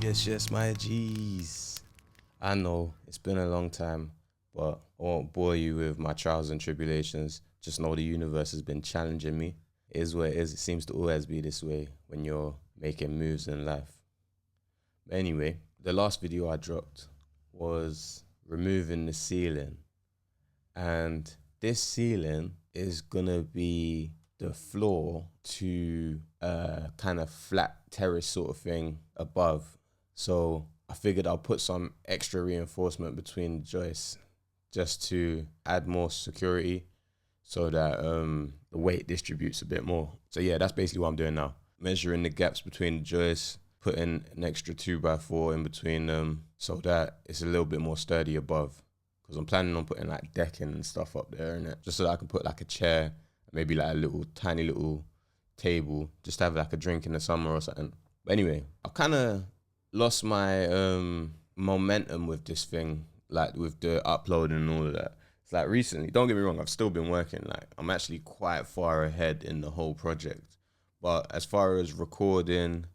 Yes, my G's. I know it's been a long time, but I won't bore you with my trials and tribulations. Just know the universe has been challenging me. It is what it is. It seems to always be this way when you're making moves in life. But anyway, the last video I dropped was removing the ceiling. And this ceiling is gonna be the floor to a kind of flat terrace sort of thing above. So I figured I'll put some extra reinforcement between the joists just to add more security so that the weight distributes a bit more. So yeah, that's basically what I'm doing now. Measuring the gaps between the joists, putting an extra 2x4 in between them so that it's a little bit more sturdy above. Because I'm planning on putting like decking and stuff up there, innit? Just so that I can put like a chair, maybe like a little tiny little table, just to have like a drink in the summer or something. But anyway, I've kind of lost my momentum with this thing, like with the uploading and all of that. It's like recently, don't get me wrong, I've still been working. Like I'm actually quite far ahead in the whole project. But as far as recording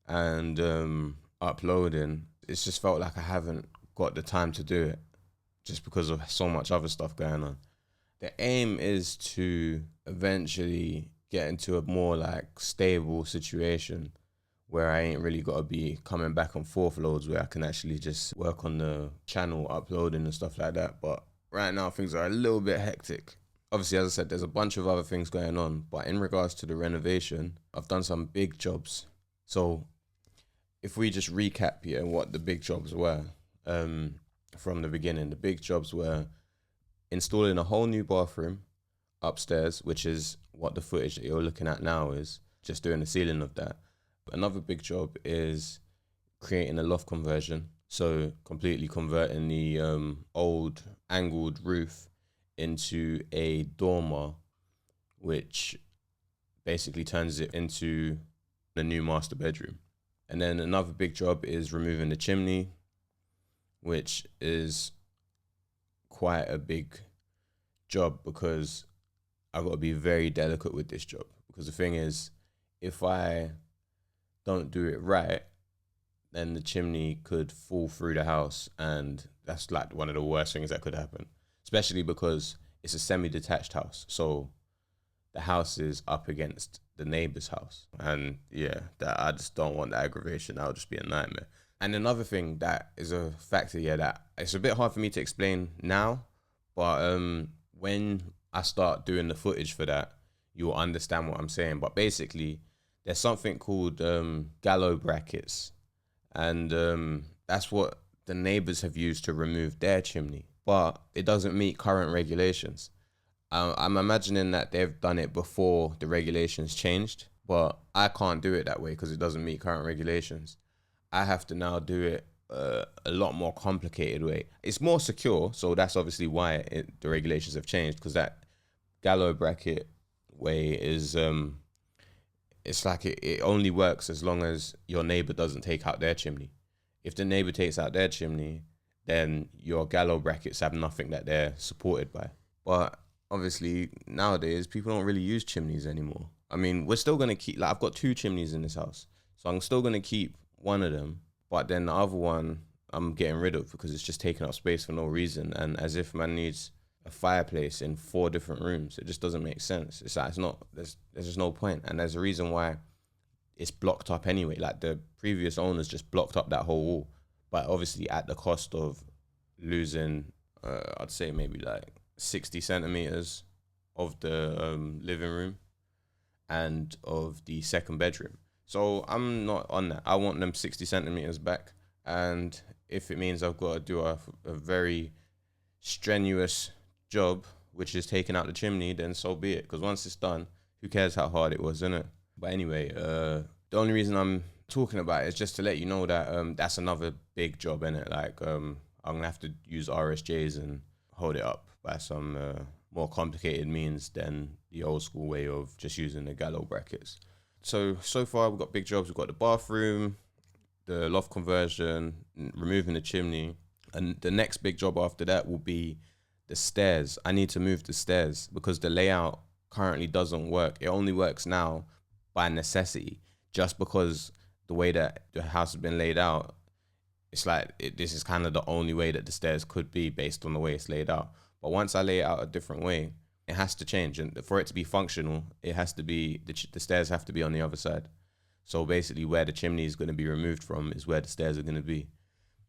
and uploading, it's just felt like I haven't got the time to do it just because of so much other stuff going on. The aim is to eventually get into a more like stable situation where I ain't really got to be coming back and forth loads, where I can actually just work on the channel uploading and stuff like that. But right now things are a little bit hectic. Obviously, as I said, there's a bunch of other things going on, but in regards to the renovation, I've done some big jobs. So if we just recap here what the big jobs were from the beginning, the big jobs were installing a whole new bathroom upstairs, which is what the footage that you're looking at now is, just doing the ceiling of that. Another big job is creating a loft conversion. So completely converting the old angled roof into a dormer, which basically turns it into the new master bedroom. And then another big job is removing the chimney, which is quite a big job because I've got to be very delicate with this job. Because the thing is, if I don't do it right, then the chimney could fall through the house, and that's like one of the worst things that could happen, especially because it's a semi-detached house. So the house is up against the neighbor's house, and yeah, that I just don't want the aggravation. That would just be a nightmare. And another thing that is a factor here that it's a bit hard for me to explain now, but when I start doing the footage for that, you will understand what I'm saying. But basically, there's something called gallows brackets, and that's what the neighbors have used to remove their chimney, but it doesn't meet current regulations. I'm imagining that they've done it before the regulations changed, but I can't do it that way because it doesn't meet current regulations. I have to now do it a lot more complicated way. It's more secure, so that's obviously why the regulations have changed, because that gallows bracket way is it's like it only works as long as your neighbor doesn't take out their chimney. If the neighbor takes out their chimney, then your gallows brackets have nothing that they're supported by. But obviously nowadays people don't really use chimneys anymore. I mean, we're still gonna keep, like, I've got 2 chimneys in this house, so I'm still gonna keep one of them, but then the other one I'm getting rid of because it's just taking up space for no reason, and as if man needs a fireplace in 4 different rooms. It just doesn't make sense. It's like, it's not, there's just no point. And there's a reason why it's blocked up anyway. Like the previous owners just blocked up that whole wall, but obviously at the cost of losing, I'd say maybe like 60 centimeters of the living room and of the second bedroom. So I'm not on that. I want them 60 centimeters back. And if it means I've got to do a very strenuous job, which is taking out the chimney, then so be it. Because once it's done, who cares how hard it was, innit? But anyway, the only reason I'm talking about it is just to let you know that that's another big job, innit? Like I'm gonna have to use RSJs and hold it up by some more complicated means than the old school way of just using the gallows brackets. So far we've got big jobs. We've got the bathroom, the loft conversion, removing the chimney, and the next big job after that will be the stairs. I need to move the stairs because the layout currently doesn't work. It only works now by necessity, just because the way that the house has been laid out, it's like this is kind of the only way that the stairs could be based on the way it's laid out. But once I lay it out a different way, it has to change. And for it to be functional, it has to be, the stairs have to be on the other side. So basically where the chimney is going to be removed from is where the stairs are going to be.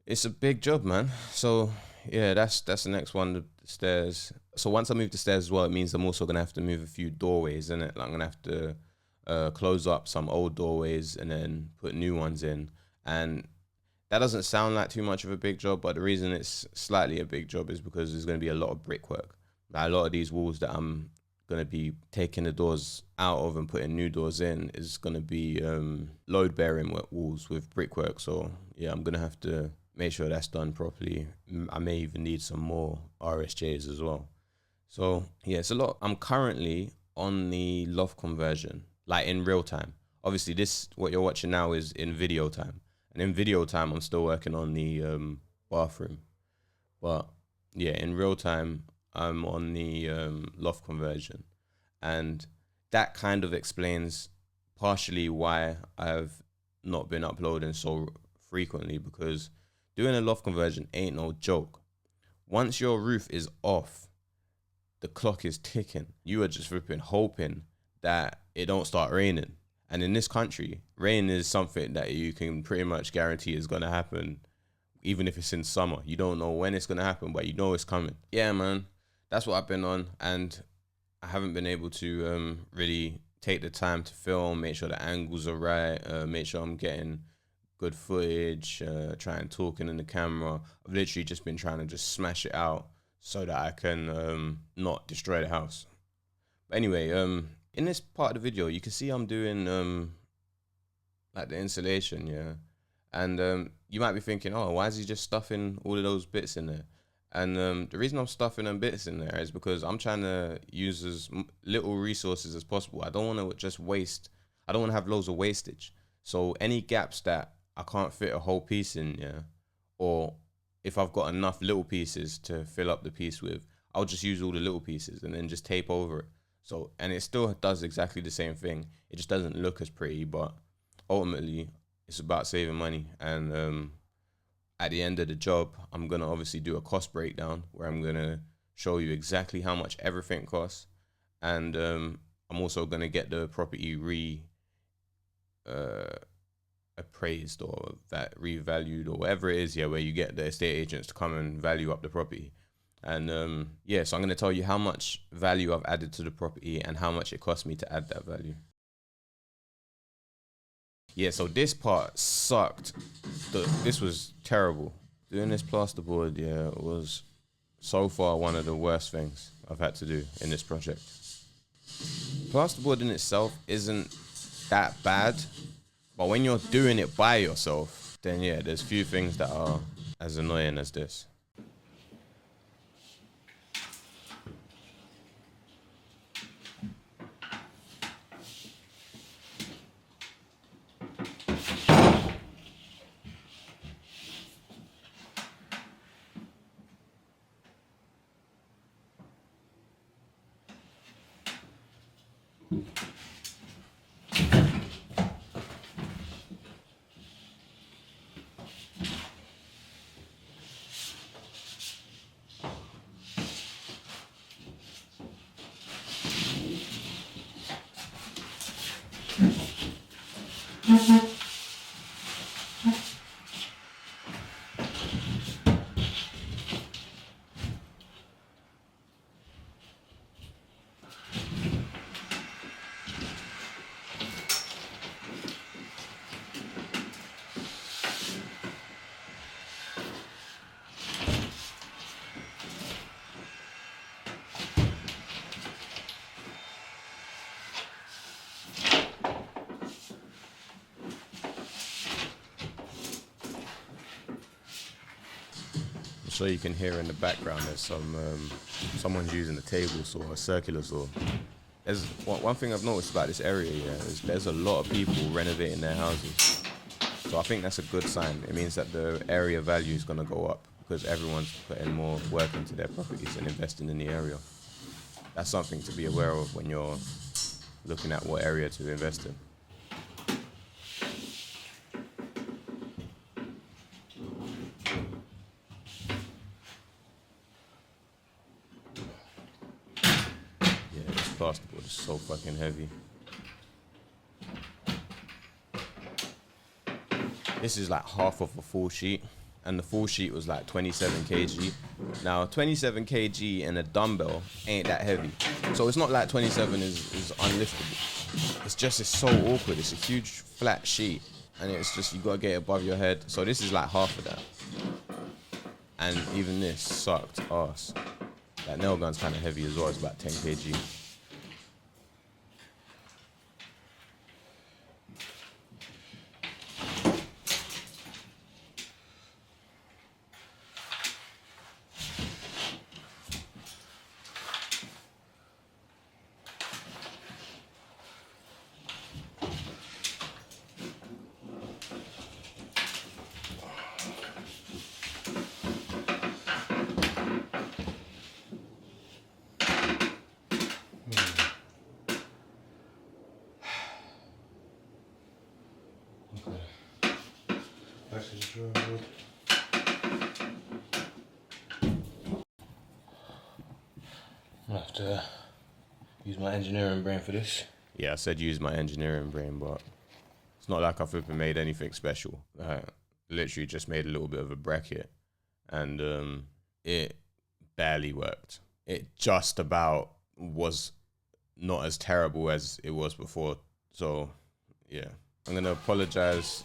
It's a big job, man. So yeah, that's the next one, the stairs. So once I move the stairs as well, it means I'm also going to have to move a few doorways, innit? Like I'm going to have to close up some old doorways and then put new ones in. And that doesn't sound like too much of a big job, but the reason it's slightly a big job is because there's going to be a lot of brickwork. Like a lot of these walls that I'm going to be taking the doors out of and putting new doors in is going to be load-bearing walls with brickwork. So yeah, I'm going to have to make sure that's done properly. I may even need some more RSJs as well. So yeah, it's a lot. I'm currently on the loft conversion, like in real time. Obviously, what you're watching now is in video time. And in video time, I'm still working on the bathroom. But yeah, in real time, I'm on the loft conversion. And that kind of explains partially why I've not been uploading so frequently, because doing a loft conversion ain't no joke. Once your roof is off, the clock is ticking. You are just flipping hoping that it don't start raining. And in this country, rain is something that you can pretty much guarantee is going to happen, even if it's in summer. You don't know when it's going to happen, but you know it's coming. Yeah, man, that's what I've been on. And I haven't been able to really take the time to film, make sure the angles are right, make sure I'm getting good footage, trying talking in the camera. I've literally just been trying to just smash it out so that I can not destroy the house. But anyway, in this part of the video, you can see I'm doing like the insulation, yeah. And you might be thinking, oh, why is he just stuffing all of those bits in there? And the reason I'm stuffing them bits in there is because I'm trying to use as little resources as possible. I don't want to just waste. I don't want to have loads of wastage. So any gaps that I can't fit a whole piece in, yeah, or if I've got enough little pieces to fill up the piece with, I'll just use all the little pieces and then just tape over it. So, and it still does exactly the same thing. It just doesn't look as pretty, but ultimately it's about saving money. And at the end of the job, I'm going to obviously do a cost breakdown where I'm going to show you exactly how much everything costs. And I'm also going to get the property appraised or that revalued or whatever it is, yeah, where you get the estate agents to come and value up the property. And yeah, so I'm going to tell you how much value I've added to the property and how much it cost me to add that value. Yeah, so this part sucked. This was terrible. Doing this plasterboard, yeah, was so far one of the worst things I've had to do in this project. Plasterboard in itself isn't that bad, but when you're doing it by yourself, then yeah, there's few things that are as annoying as this. So you can hear in the background there's someone's using a table saw, a circular saw. There's one thing I've noticed about this area, yeah, is there's a lot of people renovating their houses. So I think that's a good sign. It means that the area value is going to go up because everyone's putting more work into their properties and investing in the area. That's something to be aware of when you're looking at what area to invest in. plasterboard is so fucking heavy. This is like half of a full sheet, and the full sheet was like 27 kg. Now 27 kg and a dumbbell ain't that heavy, so it's not like 27 is unliftable. It's so awkward. It's a huge flat sheet, and it's just, you gotta get it above your head. So this is like half of that, and even this sucked ass. That nail gun's kind of heavy as well. It's about 10 kg. I have to use my engineering brain for this. Yeah, I said use my engineering brain, but it's not like I've flipping made anything special. Literally just made a little bit of a bracket, and it barely worked. It just about was not as terrible as it was before. So yeah, I'm gonna apologize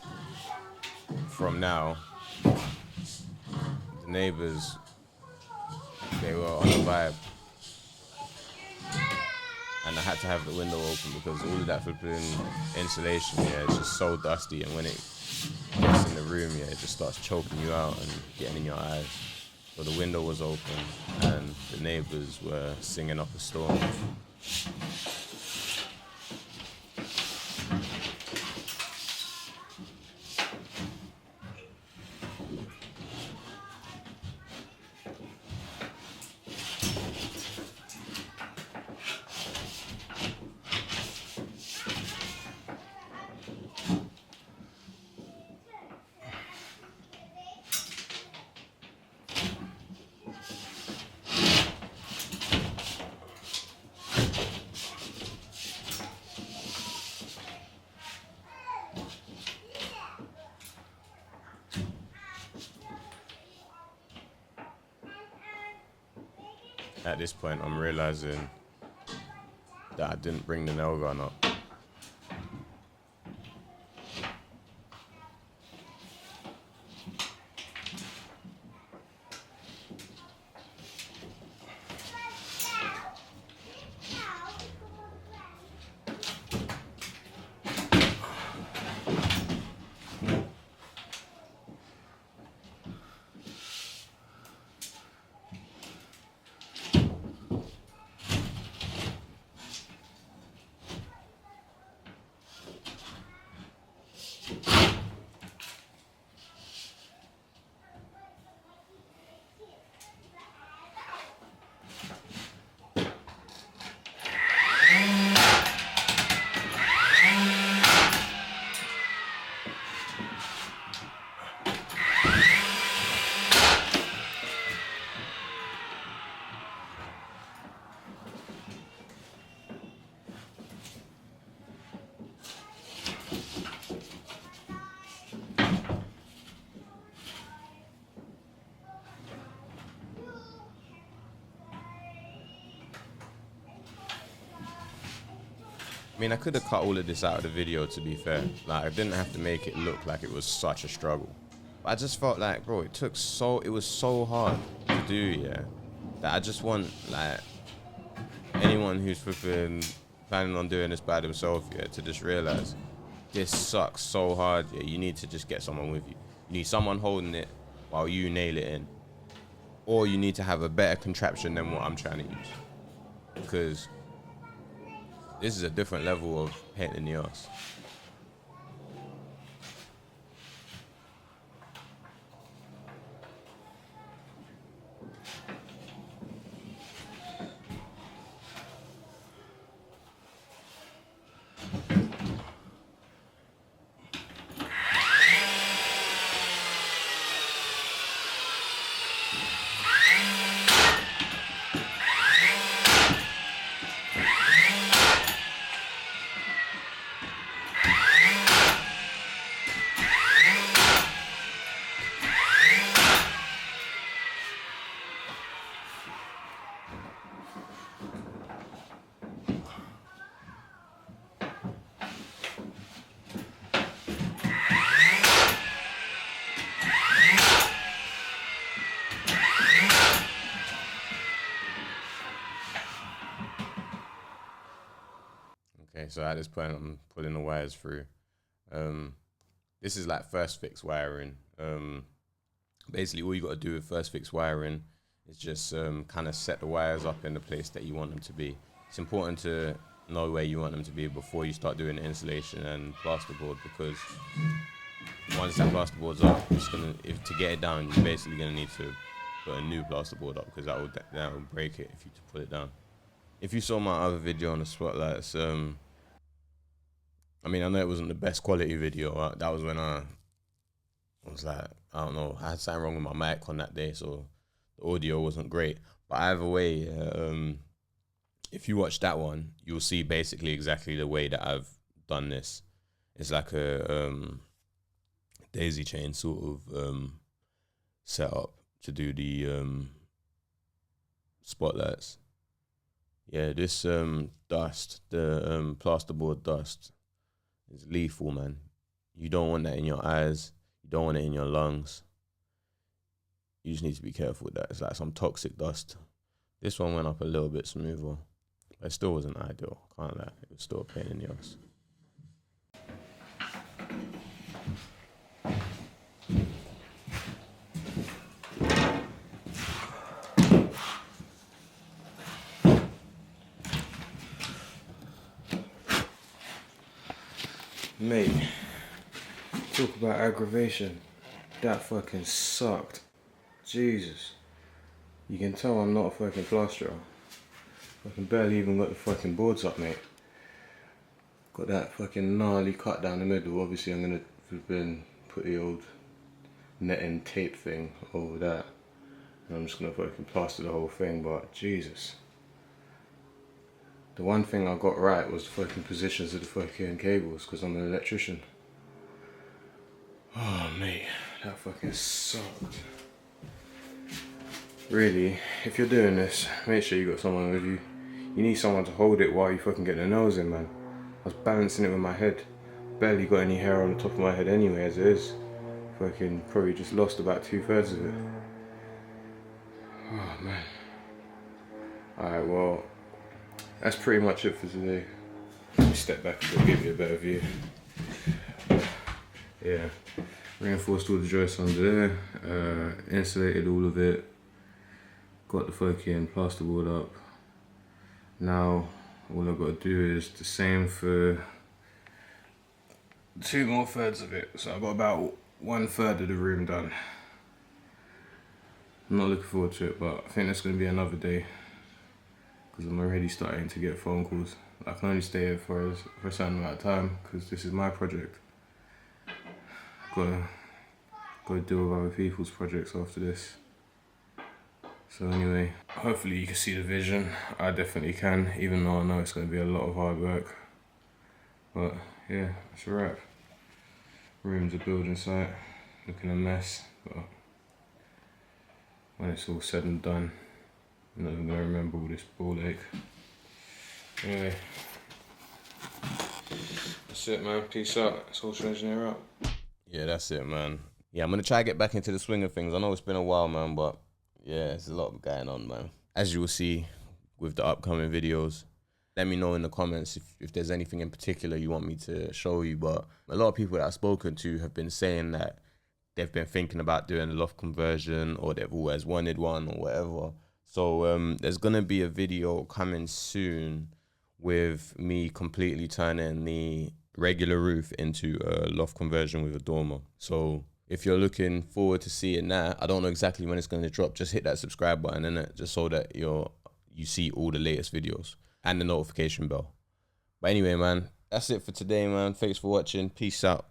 from now. The neighbors, they were on a vibe, and I had to have the window open because all of that flipping insulation, yeah, it's just so dusty, and when it gets in the room, yeah, it just starts choking you out and getting in your eyes. So the window was open, and the neighbors were singing up a storm. At this point, I'm realizing that I didn't bring the nail gun up. I mean, I could have cut all of this out of the video, to be fair. Like, I didn't have to make it look like it was such a struggle. But I just felt like, bro, it was so hard to do, yeah, that I just want, like, anyone who's flipping planning on doing this by themselves, yeah, to just realize this sucks so hard, yeah, you need to just get someone with you. You need someone holding it while you nail it in. Or you need to have a better contraption than what I'm trying to use. Because this is a different level of pain in the ass. Okay, so at this point I'm pulling the wires through. This is like first fix wiring. Basically all you got to do with first fix wiring is just kind of set the wires up in the place that you want them to be. It's important to know where you want them to be before you start doing the insulation and plasterboard, because once that plasterboard's up, to get it down, you're basically gonna need to put a new plasterboard up, because that will break it if you put it down. If you saw my other video on the spotlights, I mean, I know it wasn't the best quality video. That was when I was like, I don't know, I had something wrong with my mic on that day, so the audio wasn't great. But either way, if you watch that one, you'll see basically exactly the way that I've done this. It's like a daisy chain sort of setup to do the spotlights. Yeah, this dust, the plasterboard dust, is lethal, man. You don't want that in your eyes. You don't want it in your lungs. You just need to be careful with that. It's like some toxic dust. This one went up a little bit smoother, but it still wasn't ideal. Can't lie. It was still a pain in the ass. Mate, talk about aggravation. That fucking sucked. Jesus. You can tell I'm not a fucking plasterer. Fucking barely even got the fucking boards up, mate. Got that fucking gnarly cut down the middle. Obviously I'm gonna put the old netting tape thing over that. And I'm just gonna fucking plaster the whole thing, but Jesus. The one thing I got right was the fucking positions of the fucking cables, because I'm an electrician. Oh mate, that fucking sucked. Really, if you're doing this, make sure you got someone with you. You need someone to hold it while you fucking get the nails in, man. I was balancing it with my head. Barely got any hair on the top of my head anyway as it is. Fucking probably just lost about 2/3 of it. Oh man. Alright, well, that's pretty much it for today. Let me step back a bit, give you a better view. Yeah, reinforced all the joists under there, insulated all of it, got the fucking plasterboard up. Now, all I've got to do is the same for 2 more thirds of it. So I've got about 1/3 of the room done. I'm not looking forward to it, but I think that's going to be another day, because I'm already starting to get phone calls. I can only stay here for a certain amount of time, because this is my project. Got to deal with other people's projects after this. So anyway, hopefully you can see the vision. I definitely can, even though I know it's going to be a lot of hard work. But yeah, it's a wrap. Room's a building site, looking a mess, but when it's all said and done, I'm not even going to remember all this ball ache. Anyway, that's it, man. Peace out. Social engineer out. Yeah, that's it, man. Yeah, I'm going to try to get back into the swing of things. I know it's been a while, man, but yeah, there's a lot going on, man. As you will see with the upcoming videos, let me know in the comments if there's anything in particular you want me to show you. But a lot of people that I've spoken to have been saying that they've been thinking about doing a loft conversion, or they've always wanted one, or whatever. So there's going to be a video coming soon with me completely turning the regular roof into a loft conversion with a dormer. So if you're looking forward to seeing that, I don't know exactly when it's going to drop, just hit that subscribe button, innit? Just so that you see all the latest videos and the notification bell. But anyway, man, that's it for today, man. Thanks for watching. Peace out.